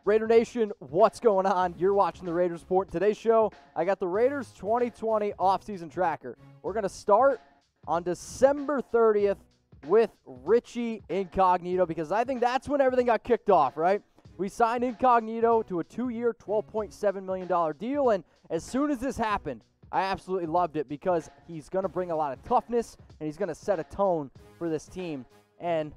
Raider Nation, what's going on? You're watching the Raiders Report. Today's show, I got the Raiders 2020 offseason tracker. We're going to start on December 30th with Richie Incognito because I think that's when everything got kicked off, right? We signed Incognito to a 2-year, $12.7 million deal, and as soon as this happened, I absolutely loved it because he's going to bring a lot of toughness, and he's going to set a tone for this team. And,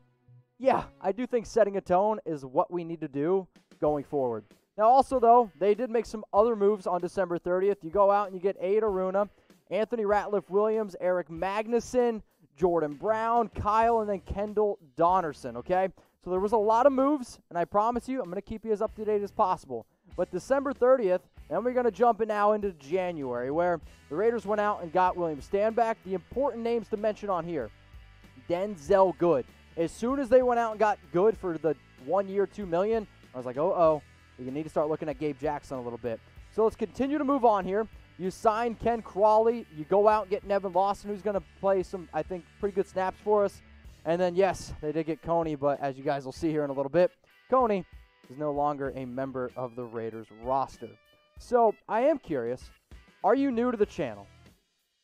yeah, I do think setting a tone is what we need to do going forward. Now, also, though, they did make some other moves on December 30th. You go out and you get Ada Aruna, Anthony Ratliff-Williams, Eric Magnuson, Jordan Brown, Kyle, and then Kendall Donnerson, okay? So there was a lot of moves, and I promise you, I'm going to keep you as up-to-date as possible. But December 30th, then we're going to jump now into January, where the Raiders went out and got William Stanback. The important names to mention on here, Denzel Good. As soon as they went out and got Good for the 1 year, $2 million, I was like, we need to start looking at Gabe Jackson a little bit. So let's continue to move on here. You sign Ken Crawley. You go out and get Nevin Lawson, who's going to play some, I think, pretty good snaps for us. And then, yes, they did get Coney, but as you guys will see here in a little bit, Coney is no longer a member of the Raiders roster. So I am curious, are you new to the channel?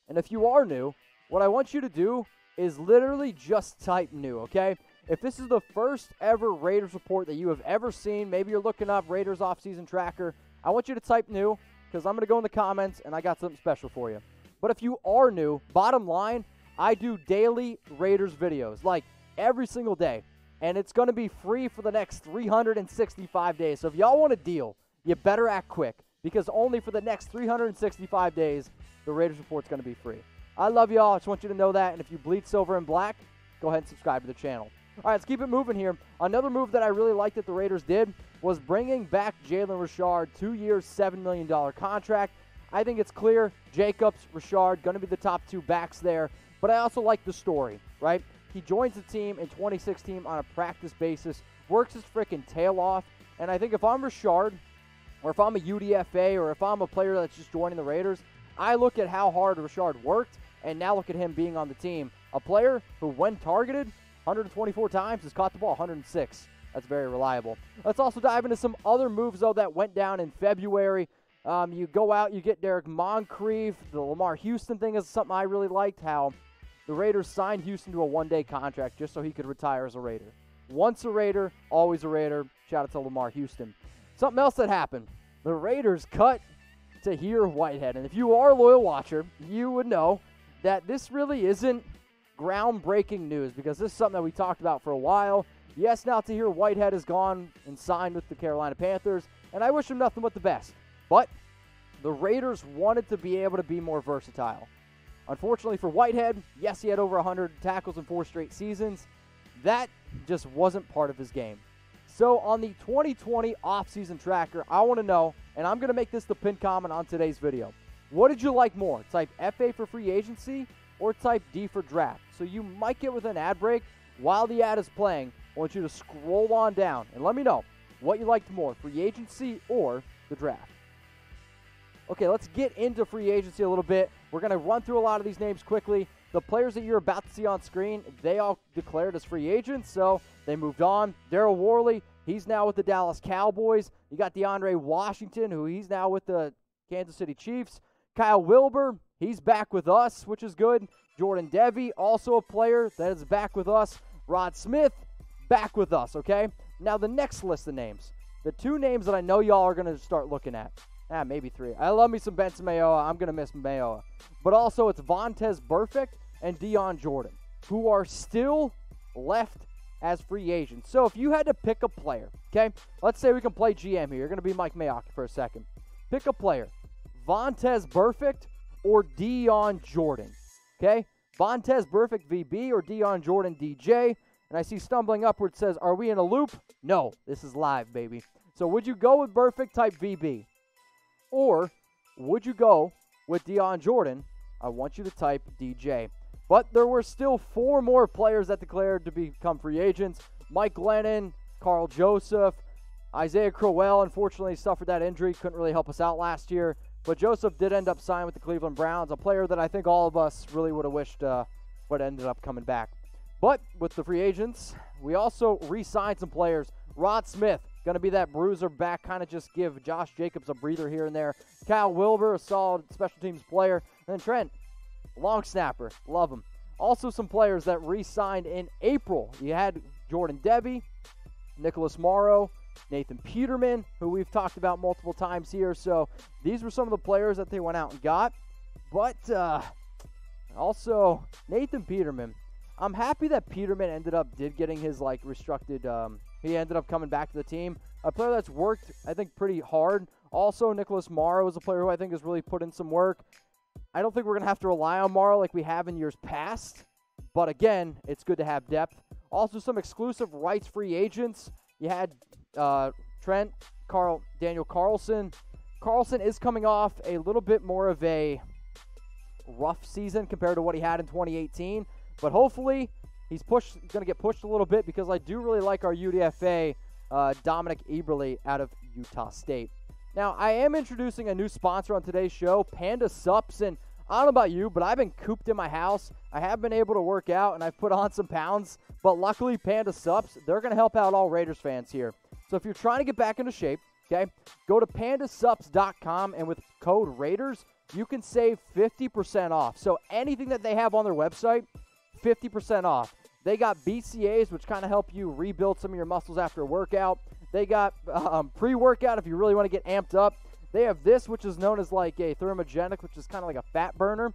And if you are new, what I want you to do is literally just type new, okay? If this is the first ever Raiders report that you have ever seen, maybe you're looking up Raiders offseason tracker, I want you to type new because I'm going to go in the comments and I got something special for you. But if you are new, bottom line, I do daily Raiders videos, like every single day. And it's going to be free for the next 365 days. So if y'all want a deal, you better act quick because only for the next 365 days, the Raiders report's going to be free. I love y'all. I just want you to know that. And if you bleed silver and black, go ahead and subscribe to the channel. All right, let's keep it moving here. Another move that I really liked that the Raiders did was bringing back Jalen Richard, 2 years, $7 million contract. I think it's clear Jacobs, Richard, going to be the top two backs there. But I also like the story, right? He joins the team in 2016 on a practice basis, works his freaking tail off. And I think if I'm Richard, or if I'm a UDFA, or if I'm a player that's just joining the Raiders, I look at how hard Richard worked, and now look at him being on the team. A player who, when targeted, 124 times, has caught the ball 106. That's very reliable. Let's also dive into some other moves, though, that went down in February. You go out, you get Derek Moncrief. The Lamar Houston thing is something I really liked, how the Raiders signed Houston to a one-day contract just so he could retire as a Raider. Once a Raider, always a Raider. Shout out to Lamar Houston. Something else that happened. The Raiders cut Tahir Whitehead. And if you are a loyal watcher, you would know that this really isn't groundbreaking news because this is something that we talked about for a while. Yes, now Tahir Whitehead is gone and signed with the Carolina Panthers, and I wish him nothing but the best. But the Raiders wanted to be able to be more versatile. Unfortunately for Whitehead, yes, he had over 100 tackles in 4 straight seasons. That just wasn't part of his game. So on the 2020 offseason tracker, I want to know, and I'm going to make this the pinned comment on today's video. What did you like more? Type FA for free agency or type D for draft? So you might get with an ad break while the ad is playing. I want you to scroll on down and let me know what you liked more, free agency or the draft. Okay, let's get into free agency a little bit. We're going to run through a lot of these names quickly. The players that you're about to see on screen, they all declared as free agents, so they moved on. Daryl Worley, he's now with the Dallas Cowboys. You got DeAndre Washington, who he's now with the Kansas City Chiefs. Kyle Wilber, he's back with us, which is good. Jordan Devy, also a player that is back with us. Rod Smith, back with us, okay? Now the next list of names. The 2 names that I know y'all are going to start looking at. Maybe 3. I love me some Benson Mayoa. I'm going to miss Mayoa. But also it's VONTAZE BURFICT and Dion Jordan, who are still left as free agents. So if you had to pick a player, okay, let's say we can play GM here. You're going to be Mike Mayock for a second. Pick a player, VONTAZE BURFICT or Dion Jordan, okay? VONTAZE BURFICT VB or Dion Jordan DJ. And I see stumbling upward says, are we in a loop? No, this is live, baby. So would you go with BURFICT type VB? Or would you go with Dion Jordan? I want you to type DJ. But there were still 4 more players that declared to become free agents. Mike Glennon, Carl Joseph, Isaiah Crowell, unfortunately suffered that injury, couldn't really help us out last year. But Joseph did end up signing with the Cleveland Browns, a player that I think all of us really would have wished but ended up coming back. But with the free agents, we also re-signed some players. Rod Smith, going to be that bruiser back, kind of just give Josh Jacobs a breather here and there. Kyle Wilbur, a solid special teams player. And then Trent, long snapper, love him. Also some players that re-signed in April. You had Jordan Debbie, Nicholas Morrow, Nathan Peterman, who we've talked about multiple times here. So these were some of the players that they went out and got. But also Nathan Peterman. I'm happy that Peterman did getting his restricted. He ended up coming back to the team. A player that's worked, I think, pretty hard. Also, Nicholas Morrow is a player who I think has really put in some work. I don't think we're going to have to rely on Morrow like we have in years past. But again, it's good to have depth. Also, some exclusive rights free agents. You had Daniel Carlson. Carlson is coming off a little bit more of a rough season compared to what he had in 2018. But hopefully, he's going to get pushed a little bit because I do really like our UDFA, Dominic Eberle out of Utah State. Now, I am introducing a new sponsor on today's show, Panda Supps. And I don't know about you, but I've been cooped in my house. I have been able to work out, and I've put on some pounds. But luckily, Panda Supps, they're going to help out all Raiders fans here. So if you're trying to get back into shape, okay, go to pandasupps.com, and with code Raiders, you can save 50% off. So anything that they have on their website, 50% off. They got BCAs, which kind of help you rebuild some of your muscles after a workout. They got pre-workout if you really want to get amped up. They have this, which is known as like a thermogenic, which is kind of like a fat burner.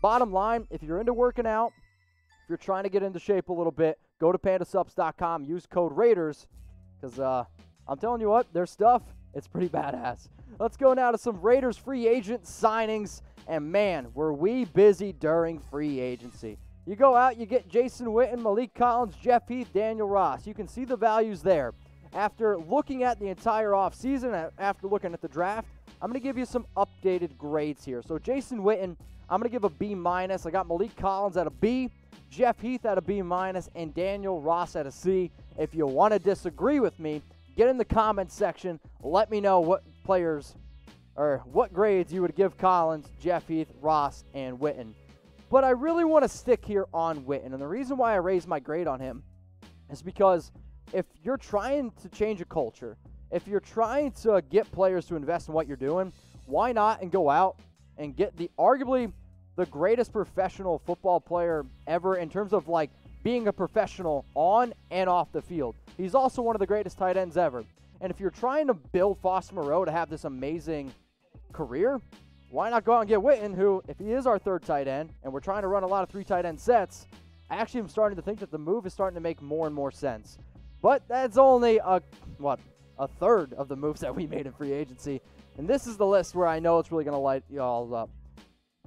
Bottom line, if you're into working out, if you're trying to get into shape a little bit, go to pandasupps.com, use code Raiders, because I'm telling you what, their stuff, it's pretty badass. Let's go now to some Raiders free agent signings, and man, were we busy during free agency. You go out, you get Jason Witten, Maliek Collins, Jeff Heath, Daniel Ross. You can see the values there. After looking at the entire offseason, after looking at the draft, I'm going to give you some updated grades here. So Jason Witten, I'm going to give a B-. I got Maliek Collins at a B, Jeff Heath at a B-, and Daniel Ross at a C. If you want to disagree with me, get in the comments section. Let me know what players or what grades you would give Collins, Jeff Heath, Ross, and Witten. But I really want to stick here on Witten, and the reason why I raised my grade on him is because if you're trying to change a culture, if you're trying to get players to invest in what you're doing, why not and go out and get arguably the greatest professional football player ever in terms of being a professional on and off the field. He's also one of the greatest tight ends ever. And if you're trying to build Foster Moreau to have this amazing career, why not go out and get Witten, who, if he is our third tight end, and we're trying to run a lot of 3 tight end sets, I actually am starting to think that the move is starting to make more and more sense. But that's only a third of the moves that we made in free agency. And this is the list where I know it's really going to light y'all up.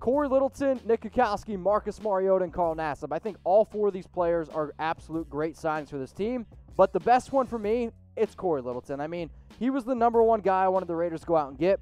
Cory Littleton, Nick Kwiatkoski, Marcus Mariota, and Carl Nassib. I think all 4 of these players are absolute great signings for this team. But the best one for me, it's Cory Littleton. I mean, he was the #1 guy I wanted the Raiders to go out and get.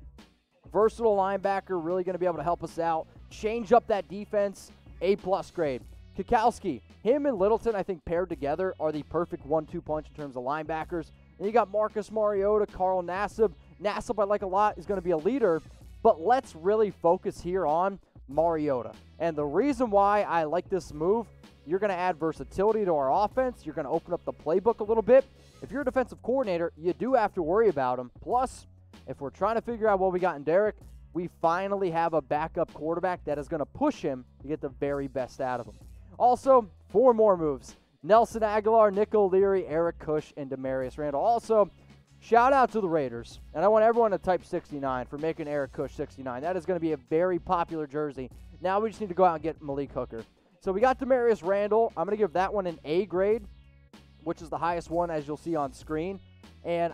Versatile linebacker, really going to be able to help us out. Change up that defense, A+ grade. Kwiatkoski, him and Littleton, I think paired together are the perfect 1-2 punch in terms of linebackers. And you got Marcus Mariota, Carl Nassib. Nassib I like a lot, is going to be a leader. But let's really focus here on Mariota. And the reason why I like this move, you're going to add versatility to our offense. You're going to open up the playbook a little bit. If you're a defensive coordinator, you do have to worry about him. Plus, if we're trying to figure out what we got in Derek, we finally have a backup quarterback that is going to push him to get the very best out of him. Also, 4 more moves. Nelson Agholor, Nick O'Leary, Eric Kush, and Damarious Randall. Also, shout out to the Raiders. And I want everyone to type 69 for making Eric Kush 69. That is going to be a very popular jersey. Now we just need to go out and get Malik Hooker. So we got Damarious Randall. I'm going to give that one an A grade, which is the highest one, as you'll see on screen. And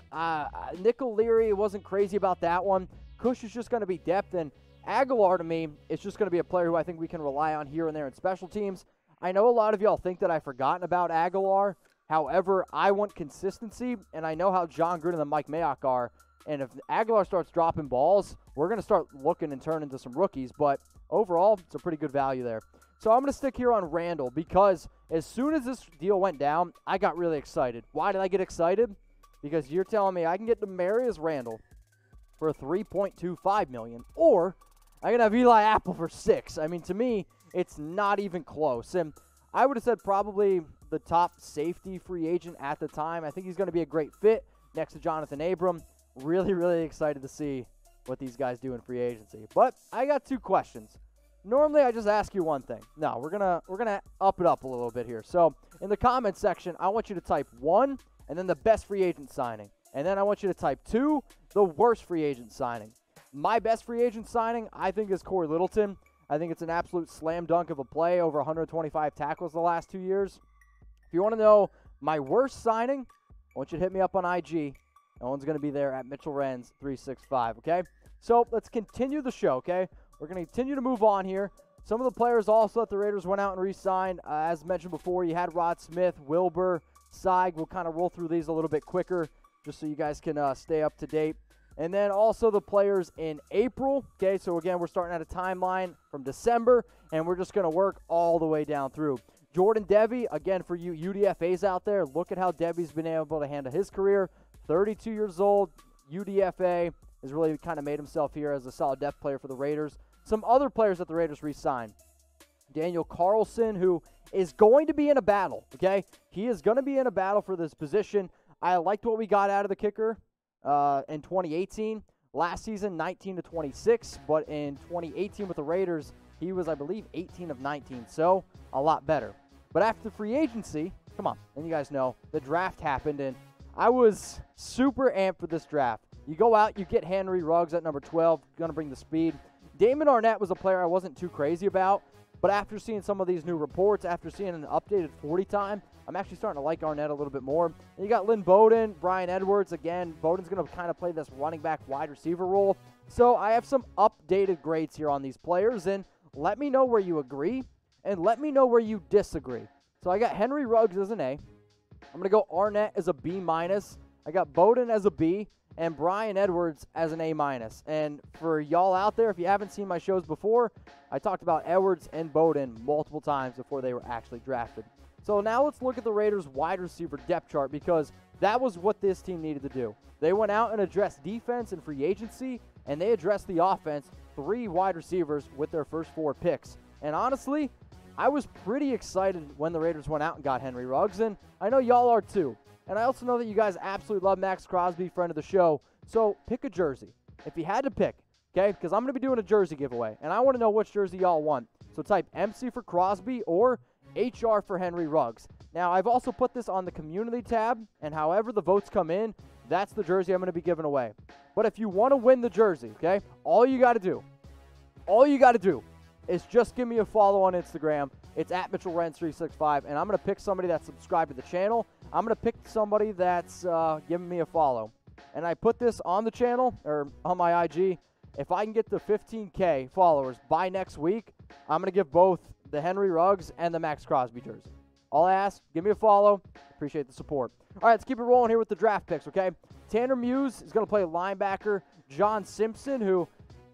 Nick O'Leary wasn't crazy about that one. Kush is just going to be depth. And Agholor, to me, is just going to be a player who I think we can rely on here and there in special teams. I know a lot of y'all think that I've forgotten about Agholor. However, I want consistency, and I know how John Gruden and Mike Mayock are. And if Agholor starts dropping balls, we're going to start looking and turn into some rookies. But overall, it's a pretty good value there. So I'm going to stick here on Randall because as soon as this deal went down, I got really excited. Why did I get excited? Because you're telling me I can get Damarious Randall for $3.25 million, or I can have Eli Apple for $6 million. I mean, to me, it's not even close. And I would have said probably the top safety free agent at the time. I think he's going to be a great fit. next to Jonathan Abram. Really, really excited to see what these guys do in free agency. But I got 2 questions. Normally, I just ask you one thing. No, we're gonna up it up a little bit here. So in the comments section, I want you to type 1 and then the best free agent signing. And then I want you to type 2, the worst free agent signing. My best free agent signing, I think, is Cory Littleton. I think it's an absolute slam dunk of a play, over 125 tackles the last 2 years. If you want to know my worst signing, I want you to hit me up on IG. No one's going to be there at Mitchell Renz 365, okay? So let's continue the show, okay? We're going to continue to move on here. Some of the players also that the Raiders went out and re-signed. As mentioned before, you had Rod Smith, Wilbur, Seig. We'll kind of roll through these a little bit quicker just so you guys can stay up to date. And then also the players in April. Okay, so again, we're starting at a timeline from December, and we're just going to work all the way down through. Jordan Devy, again, for you UDFAs out there, look at how Devy's been able to handle his career. 32 years old, UDFA, has really kind of made himself here as a solid depth player for the Raiders. Some other players that the Raiders re-signed. Daniel Carlson, who is going to be in a battle, okay? He is going to be in a battle for this position. I liked what we got out of the kicker in 2018. Last season, 19 to 26, but in 2018 with the Raiders, he was, I believe, 18 of 19, so a lot better. But after free agency, come on, and you guys know, the draft happened, and I was super amped for this draft. You go out, you get Henry Ruggs at number 12, going to bring the speed. Damon Arnette was a player I wasn't too crazy about, but after seeing some of these new reports, after seeing an updated 40 time, I'm actually starting to like Arnette a little bit more. And you got Lynn Bowden, Brian Edwards. Again, Bowden's going to kind of play this running back wide receiver role. So I have some updated grades here on these players, and let me know where you agree, and let me know where you disagree. So I got Henry Ruggs as an A. I'm going to go Arnette as a B-. I got Bowden as a B, and Brian Edwards as an A-. And for y'all out there, if you haven't seen my shows before, I talked about Edwards and Bowden multiple times before they were actually drafted. So now let's look at the Raiders' wide receiver depth chart, because that was what this team needed to do. They went out and addressed defense and free agency, and they addressed the offense, 3 wide receivers with their first 4 picks. And honestly, I was pretty excited when the Raiders went out and got Henry Ruggs, and I know y'all are too. And I also know that you guys absolutely love MAXX CROSBY, friend of the show. So pick a jersey. If you had to pick, okay, because I'm going to be doing a jersey giveaway, and I want to know which jersey y'all want. So type MC for Crosby or HR for Henry Ruggs. Now, I've also put this on the community tab, and however the votes come in, that's the jersey I'm going to be giving away. But if you want to win the jersey, okay, all you got to do is just give me a follow on Instagram. It's at Mitchell Renz 365, and I'm going to pick somebody that's subscribed to the channel. I'm going to pick somebody that's giving me a follow. And I put this on the channel, or on my IG. If I can get to 15K followers by next week, I'm going to give both the Henry Ruggs and the MAXX CROSBY jersey. All I ask, give me a follow. Appreciate the support. All right, let's keep it rolling here with the draft picks, okay? Tanner Muse is going to play linebacker. John Simpson, who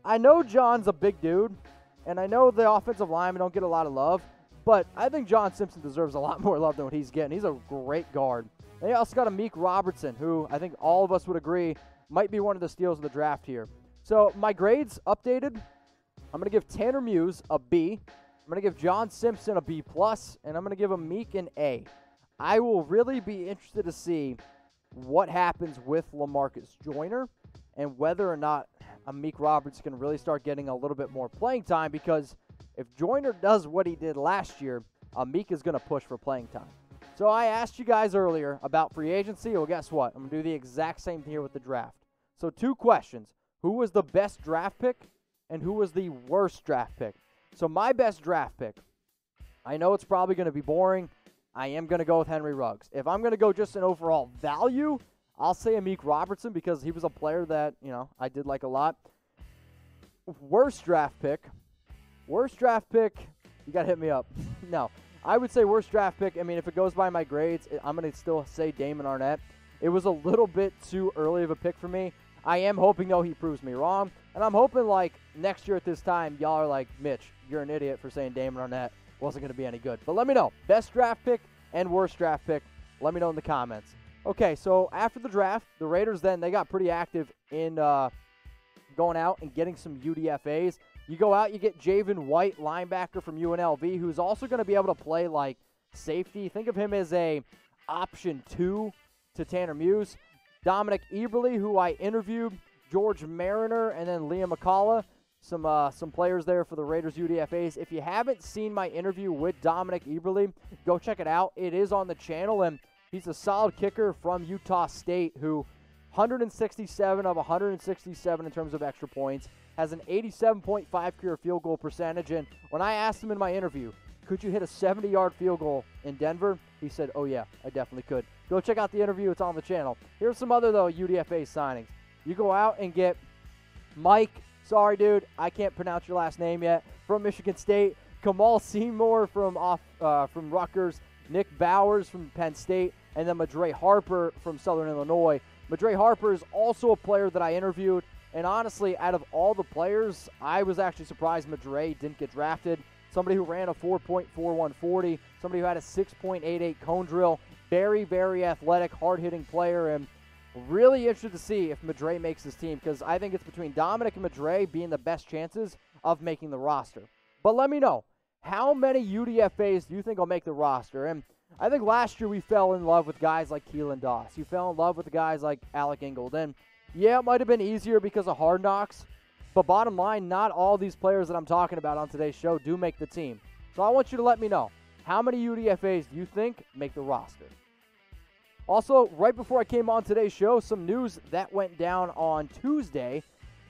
I know John's a big dude, and I know the offensive linemen don't get a lot of love, but I think John Simpson deserves a lot more love than what he's getting. He's a great guard. And you also got Maliek Robertson, who I think all of us would agree might be one of the steals of the draft here. So my grades updated. I'm going to give Tanner Muse a B. I'm going to give John Simpson a B+, and I'm going to give Maliek an A. I will really be interested to see what happens with LaMarcus Joyner and whether or not Maliek Robertson can really start getting a little bit more playing time, because if Joyner does what he did last year, Maliek is going to push for playing time. So I asked you guys earlier about free agency. Well, guess what? I'm going to do the exact same thing here with the draft. So 2 questions. Who was the best draft pick and who was the worst draft pick? So my best draft pick, I know it's probably going to be boring. I am going to go with Henry Ruggs. If I'm going to go just an overall value, I'll say Maliek Robertson, because he was a player that, you know, I did like a lot. Worst draft pick, you got to hit me up. No, I would say worst draft pick. I mean, if it goes by my grades, I'm going to still say Damon Arnette. It was a little bit too early of a pick for me. I am hoping, though, he proves me wrong. And I'm hoping, like, next year at this time, y'all are like, Mitch, you're an idiot for saying Damon Arnette wasn't going to be any good. But let me know. Best draft pick and worst draft pick. Let me know in the comments. Okay, so after the draft, the Raiders then, they got pretty active in going out and getting some UDFAs. You go out, you get JAVIN White, linebacker from UNLV, who's also going to be able to play, like, safety. Think of him as a option 2 to Tanner Muse. Dominic Eberle, who I interviewed, George Mariner, and then Liam McCullough. Some players there for the Raiders UDFAs. If you haven't seen my interview with Dominic Eberle, go check it out. It is on the channel, and he's a solid kicker from Utah State who 167 of 167 in terms of extra points, has an 87.5 career field goal percentage, and when I asked him in my interview, could you hit a 70-yard field goal in Denver? He said, oh yeah, I definitely could. Go check out the interview. It's on the channel. Here's some other, though, UDFA signings. You go out and get Mike, sorry, dude, I can't pronounce your last name yet, from Michigan State, Kamal Seymour from Rutgers, Nick Bowers from Penn State, and then Madre Harper from Southern Illinois. Madre Harper is also a player that I interviewed, and honestly, out of all the players, I was actually surprised Madre didn't get drafted. Somebody who ran a 4.4140, somebody who had a 6.88 cone drill, very, very athletic, hard-hitting player, and really interested to see if Madre makes this team, because I think it's between Dominic and Madre being the best chances of making the roster. But let me know, how many UDFAs do you think will make the roster? And I think last year we fell in love with guys like Keelan Doss. You fell in love with guys like Alec Ingold. And yeah, it might have been easier because of Hard Knocks, but bottom line, not all these players that I'm talking about on today's show do make the team. So I want you to let me know, how many UDFAs do you think make the roster? Also, right before I came on today's show, some news that went down on Tuesday.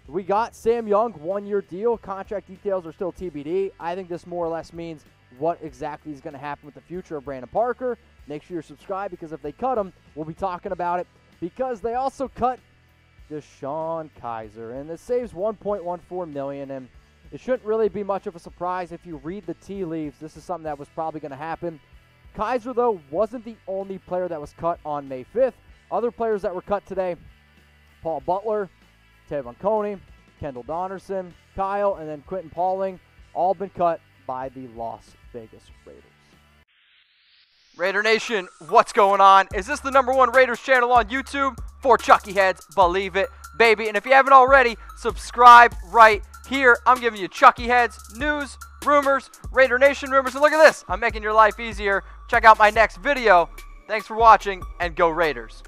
We got Sam Young, one-year deal. Contract details are still TBD. I think this more or less means what exactly is going to happen with the future of Brandon Parker. Make sure you're subscribed, because if they cut him, we'll be talking about it, because they also cut DeShone Kizer, and this saves $1.14 million, and it shouldn't really be much of a surprise if you read the tea leaves. This is something that was probably going to happen. Kizer, though, wasn't the only player that was cut on May 5th. Other players that were cut today, Paul Butler, Tavon Coney, Kendall Donnerson, Kyle, and then Quentin Pauling, all been cut by the Las Vegas Raiders. Raider Nation, what's going on? Is this the #1 Raiders channel on YouTube? For Chucky Heads, believe it, baby. And if you haven't already, subscribe right here. I'm giving you Chucky Heads news, rumors, Raider Nation rumors. And look at this, I'm making your life easier. Check out my next video. Thanks for watching, and go Raiders.